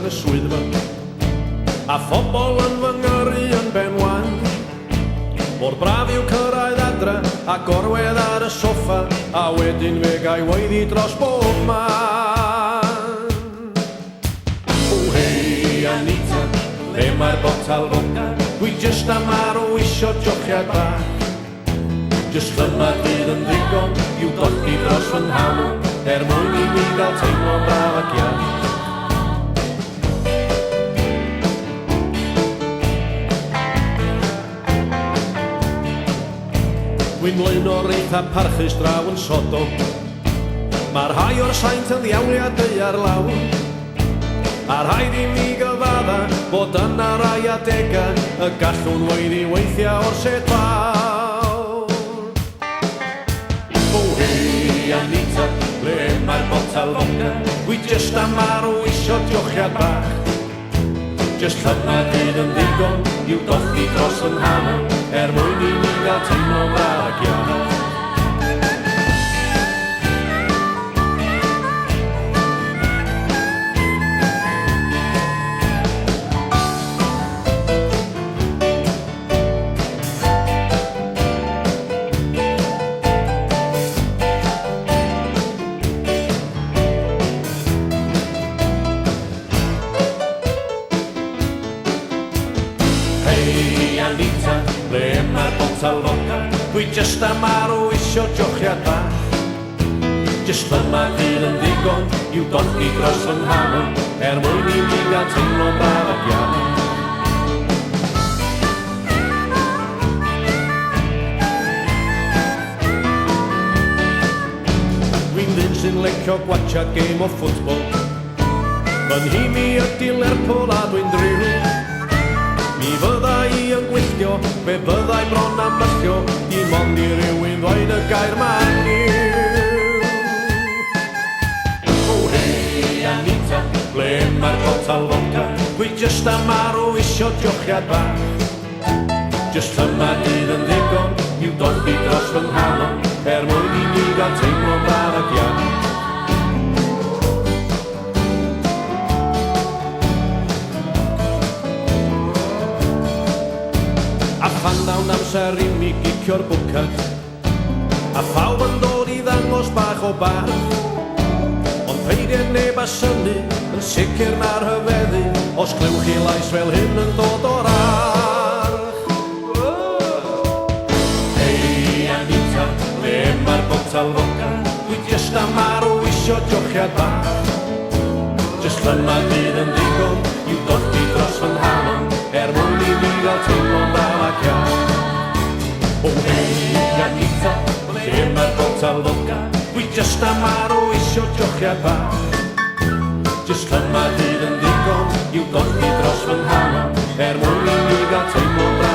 y swyddfa, a phobl yn fy ngyrru yn benwan. Mor braf yw cyrraedd adre a gorwedd ar y soffa, a wedyn fe gai weiddi dros bob man. O hei Anita, le mae'r botal vodka, dwi jyst am arw isio jochiad bach. Jyst yma dydd yn ddigon i'w dolli dros fy nghalw, mwyn i mi gael teimlo braf ac iach. Dwi'n leuno'r eitha parchus draw yn sodo, mae'r rhai o'r saint yn ddiawliadau ar lawr. A rhaid i mi gyfadda bod yna rai adegau y gallwn weiddi weithiau o'r set fawr. O hei Anita, le mae'r botal vodka, dwi jyst am arw isio diochiad bach. Jyst yma dydd yn ddigon i'w dolli dros fy nghalw, mwyn i mi gael teimlo braf ac iach. Hei Anita, le mae'r botal vodka, dwi jyst am arw isio jochiad bach. Jyst yma dydd yn ddigon i'w dolli dros fy nghalw, mwyn i mi gael teimlo braf ac iach. Dwi'n ddyn sy'n lecio gwachad game o ffwtbol, fy nhi mi ydi Lerpwl a dwi'n driw. Mi fydda i yn gwylltio, be byddai bron am myllio, dim ond i rywun ddweud y gair maniw. O hei Anita, ble mae'r botal vodka, dwi jyst am arw isio diochiad bach. Jyst yma dydd yn ddigon i'w dolli dros fy nghalw, mwyn i mi gael teimlo braf ac iach. A phan dawn amser i mi gicio'r bwcad, a phawb yn dod i ddangos bach o bar. Ond peidio neb a synnu, yn sicr na'r hyfeddu, os clywch chi lais fel hyn yn dod o'r arch. Hei Anita, le mae'r botal vodka, dwi jyst am arw isio jochiad bach. Jyst yma dydd yn ddigon i'w dolli dros fy nghalw, mwyn i mi gael teimlo braf ac iach. O hei Anita, le mae'r botal vodka, dwi jyst am arw isio jochiad bach. Jyst yma dydd yn ddigon i'w dolli dros fy nghalw, mwyn i mi gael teimlo braf ac iach.